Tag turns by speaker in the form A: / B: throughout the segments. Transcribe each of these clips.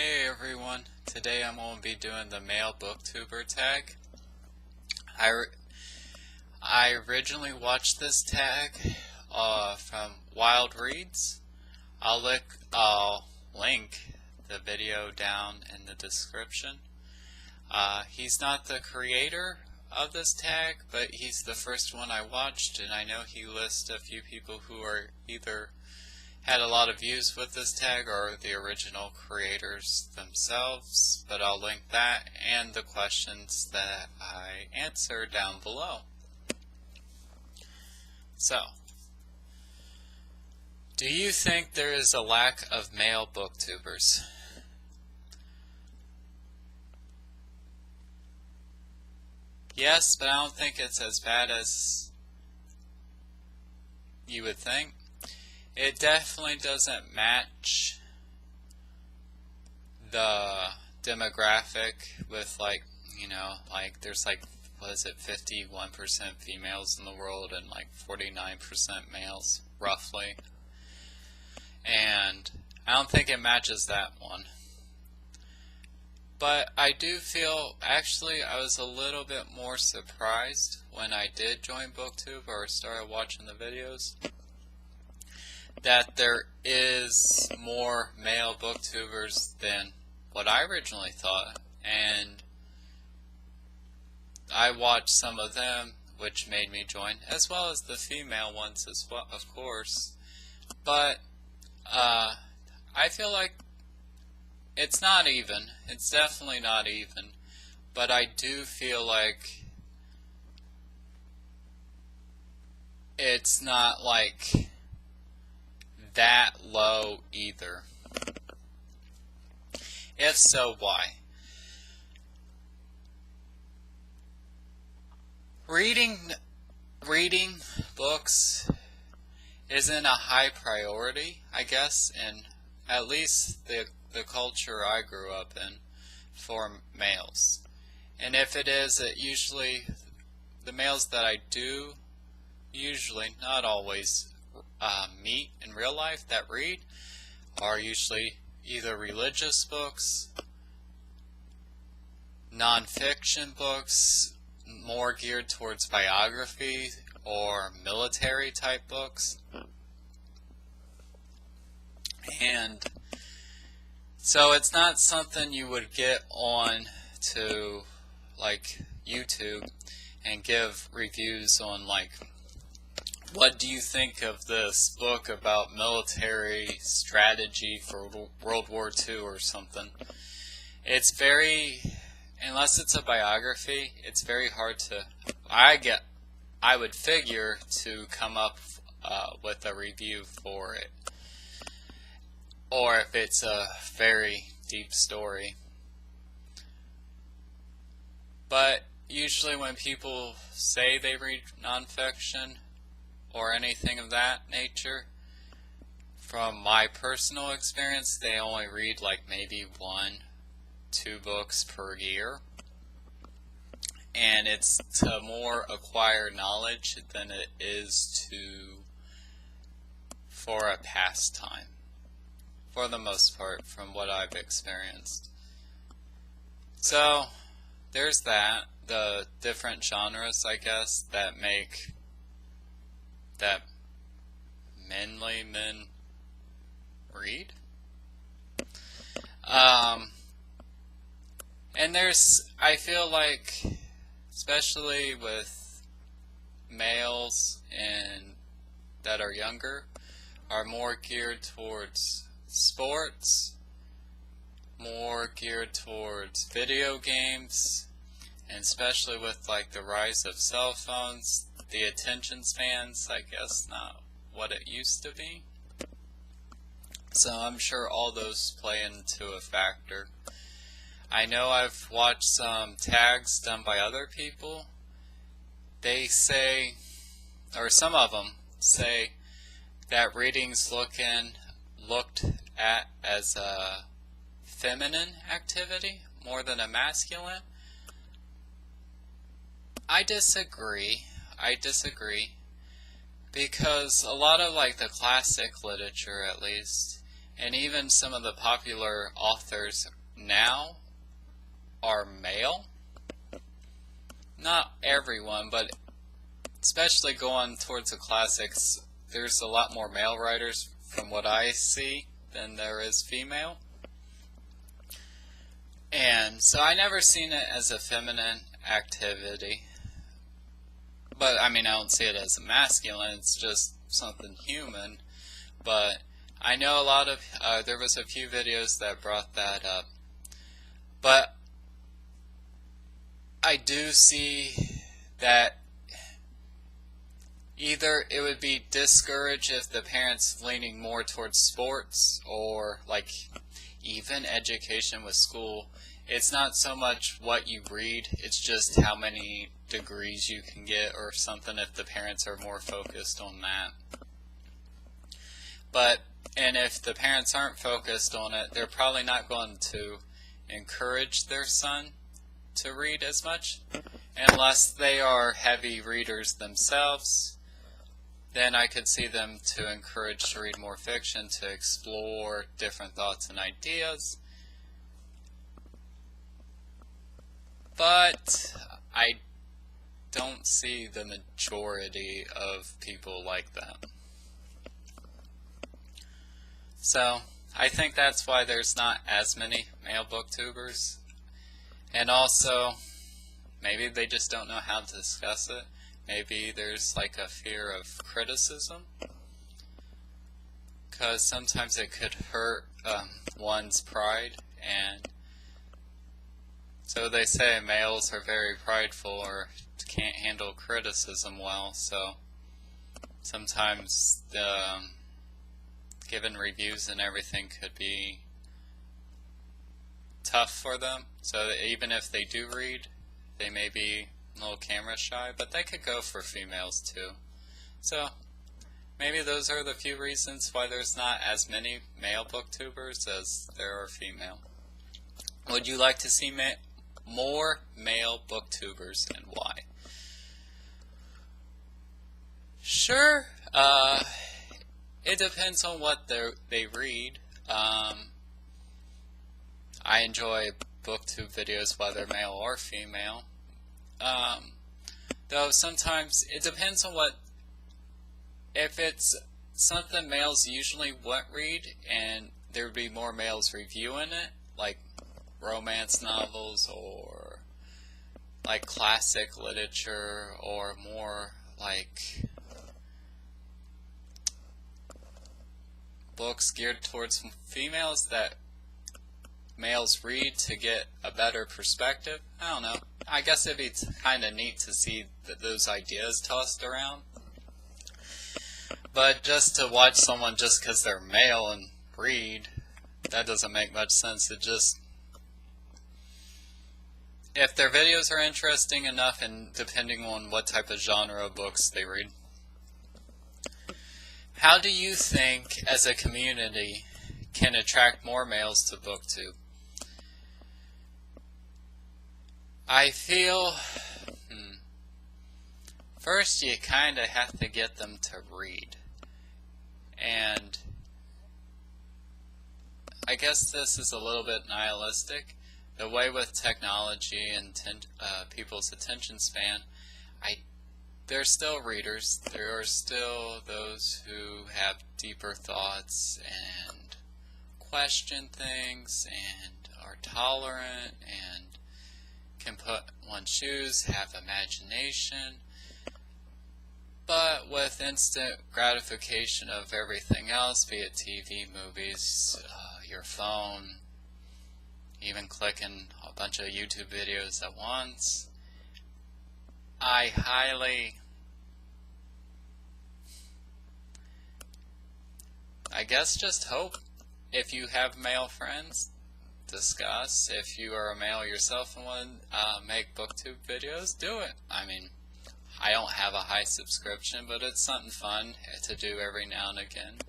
A: Hey everyone, today I'm going to be doing the Male Booktuber Tag. I originally watched this tag from Wilde Reads. I'll link the video down in the description. He's not the creator of this tag, but he's the first one I watched, and I know he lists a few people who are either had a lot of views with this tag or the original creators themselves, but I'll link that and the questions that I answer down below. So, do you think there is a lack of male booktubers? Yes, but I don't think it's as bad as you would think. It definitely doesn't match the demographic with there's what is it, 51% females in the world and 49% males, roughly. And I don't think it matches that one. But I do feel, actually, I was a little bit more surprised when I did join BookTube or started watching the videos, that there is more male booktubers than what I originally thought. And I watched some of them, which made me join, as well as the female ones as well, of course. But I feel like it's not even. It's definitely not even. But I do feel like it's not that low either. If so, why? Reading books isn't a high priority, I guess, in at least the culture I grew up in for males. And if it is, it usually, the males that I do usually, not always, meet in real life that read are usually either religious books, non-fiction books, more geared towards biography or military type books. And so it's not something you would get on to YouTube and give reviews on what do you think of this book about military strategy for World War II or something. It's very, unless it's a biography, it's very hard to, I would figure, to come up with a review for it. Or if it's a very deep story. But usually when people say they read nonfiction or anything of that nature, from my personal experience, they only read maybe 1-2 books per year. And it's to more acquire knowledge than it is for a pastime, for the most part, from what I've experienced. So, there's that, the different genres, I guess, that make that manly men read. And I feel like, especially with males that are younger, are more geared towards sports, more geared towards video games, and especially with the rise of cell phones, the attention spans, I guess, not what it used to be. So I'm sure all those play into a factor. I know I've watched some tags done by other people. They say, or some of them say, that reading's looked at as a feminine activity more than a masculine. I disagree. Because a lot of the classic literature, at least, and even some of the popular authors now are male. Not everyone, but especially going towards the classics, there's a lot more male writers from what I see than there is female. And so I never seen it as a feminine activity. But I mean, I don't see it as a masculine, it's just something human. But I know a lot of, there was a few videos that brought that up. But I do see that either it would be discouraged if the parents leaning more towards sports or like even education with school. It's not so much what you read, it's just how many degrees you can get or something if the parents are more focused on that. And if the parents aren't focused on it, they're probably not going to encourage their son to read as much unless they are heavy readers themselves. Then I could see them to encourage to read more fiction, to explore different thoughts and ideas. But I don't see the majority of people like that. So I think that's why there's not as many male booktubers. And also, maybe they just don't know how to discuss it. Maybe there's like a fear of criticism, because sometimes it could hurt one's pride, and so they say males are very prideful or can't handle criticism well, so sometimes the given reviews and everything could be tough for them, so that even if they do read, they may be a little camera shy, but they could go for females too. So maybe those are the few reasons why there's not as many male booktubers as there are female. Would you like to see more male booktubers, and why? Sure, it depends on what they read. I enjoy booktube videos whether male or female. Though sometimes it depends on what, if it's something males usually wouldn't read and there would be more males reviewing it, like romance novels or like classic literature or more like books geared towards females that males read to get a better perspective. I don't know. I guess it'd be kind of neat to see those ideas tossed around. But just to watch someone just because they're male and read, that doesn't make much sense. It just, if their videos are interesting enough, and depending on what type of genre of books they read. How do you think, as a community, can attract more males to BookTube? I feel, first you kind of have to get them to read. And I guess this is a little bit nihilistic. The way with technology and people's attention span, they're still readers. There are still those who have deeper thoughts and question things and are tolerant and can put one's shoes, have imagination. But with instant gratification of everything else, be it TV, movies, your phone, even clicking a bunch of YouTube videos at once, I guess just hope, if you have male friends, discuss. If you are a male yourself and want to make booktube videos, do it. I mean, I don't have a high subscription, but it's something fun to do every now and again.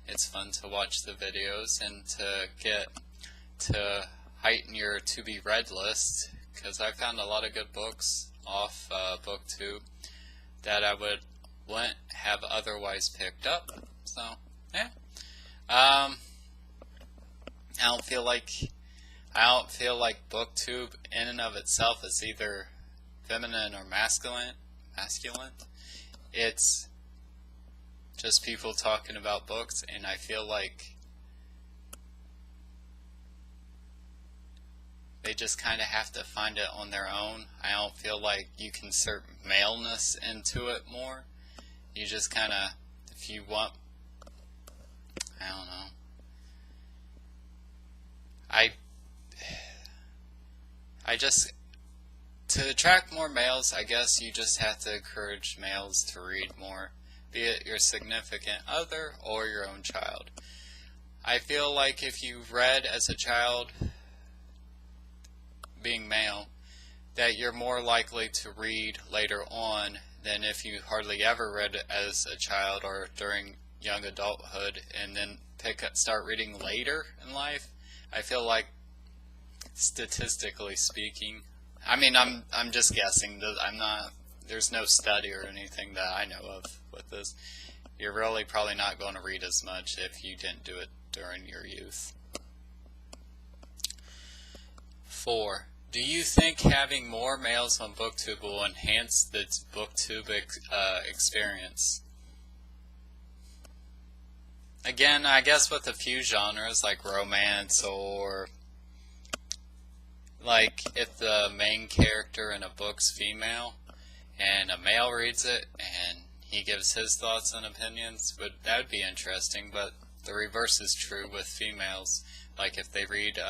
A: It's fun to watch the videos and to heighten your to be read list, because I found a lot of good books off BookTube that I wouldn't have otherwise picked up. So yeah, feel like booktube in and of itself is either feminine or masculine. It's just people talking about books, and I feel like they just kind of have to find it on their own. I don't feel like you can insert maleness into it more. You just kind of, if you want, I don't know. I just, to attract more males, I guess you just have to encourage males to read more, be it your significant other or your own child. I feel like if you read as a child, being male, that you're more likely to read later on than if you hardly ever read as a child or during young adulthood and then start reading later in life. I feel like, statistically speaking, I mean, I'm just guessing. There's no study or anything that I know of with this. You're really probably not going to read as much if you didn't do it during your youth. 4. Do you think having more males on BookTube will enhance the BookTube experience? Again, I guess with a few genres like romance, or like if the main character in a book's female and a male reads it and he gives his thoughts and opinions, that would be interesting. But the reverse is true with females. Like if they read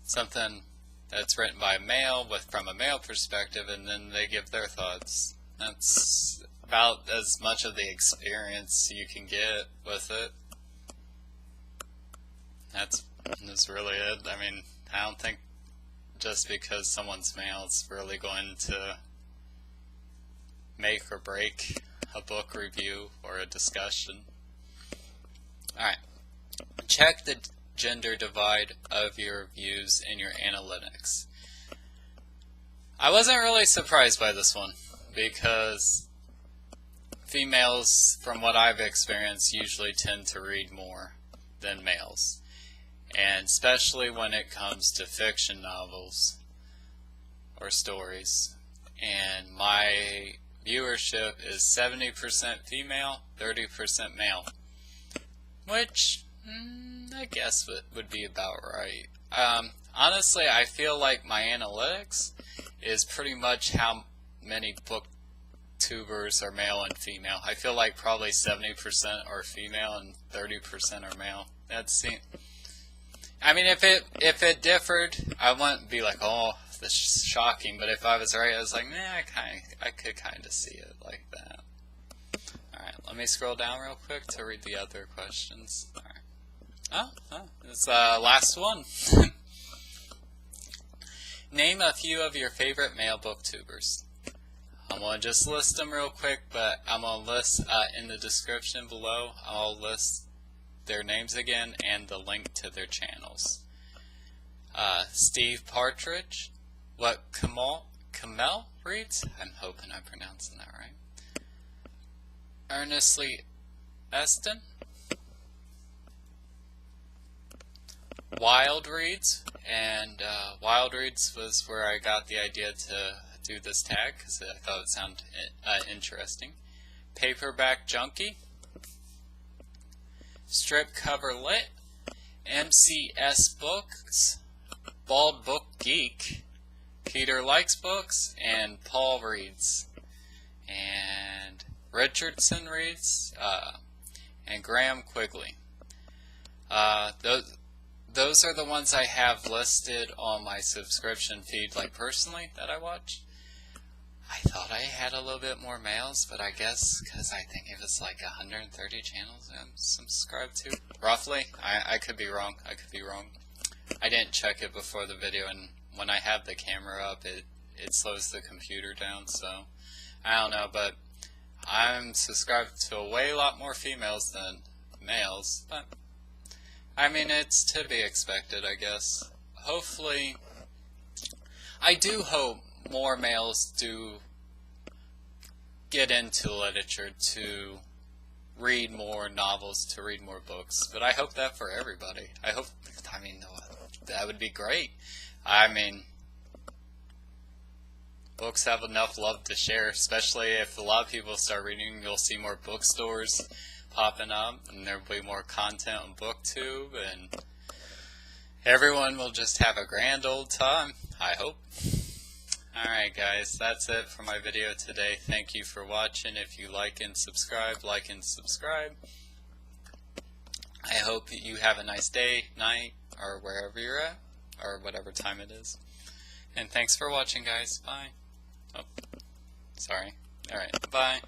A: something that's written by a male from a male perspective and then they give their thoughts, that's about as much of the experience you can get with it. That's really it. I mean, I don't think just because someone's male it's really going to make or break a book review or a discussion. Alright. Check the gender divide of your views in your analytics. I wasn't really surprised by this one because females, from what I've experienced, usually tend to read more than males. And especially when it comes to fiction novels or stories. And my viewership is 70% female, 30% male. Which, I guess would be about right. Honestly, I feel like my analytics is pretty much how many booktubers are male and female. I feel like probably 70% are female and 30% are male. I mean, if it differed, I wouldn't be like, oh, this is shocking. But if I was right, I was like, I could kind of see it like that. All right, let me scroll down real quick to read the other questions. All right. Oh, it's last one. Name a few of your favorite male booktubers. I'm going to just list them real quick, but I'm going to list in the description below. I'll list their names again and the link to their channels. Steve Partridge, what Kamil reads? I'm hoping I'm pronouncing that right. Earnestly Eston, Wilde Reads, and Wilde Reads was where I got the idea to do this tag because I thought it sounded interesting. Paperback Junky, Strip Cover Lit, MCS-books, Bald Book Geek, Peter Likes Books, and Paul Reads, and Richardson Reads, and Graham Quigley. Those are the ones I have listed on my subscription feed, like personally, that I watch. I thought I had a little bit more males, but I guess because I think it was like 130 channels I'm subscribed to, roughly. I could be wrong. I didn't check it before the video, and when I have the camera up, it slows the computer down, so I don't know, but I'm subscribed to a lot more females than males, but I mean, it's to be expected, I guess. Hopefully, I do hope more males do get into literature to read more novels, to read more books. But I hope that for everybody. That would be great. Books have enough love to share, especially if a lot of people start reading. You'll see more bookstores popping up, and there'll be more content on Booktube, and everyone will just have a grand old time, I hope. Alright guys, that's it for my video today. Thank you for watching. If you like and subscribe. I hope you have a nice day, night, or wherever you're at, or whatever time it is. And thanks for watching, guys. Bye. Oh, sorry. Alright, bye.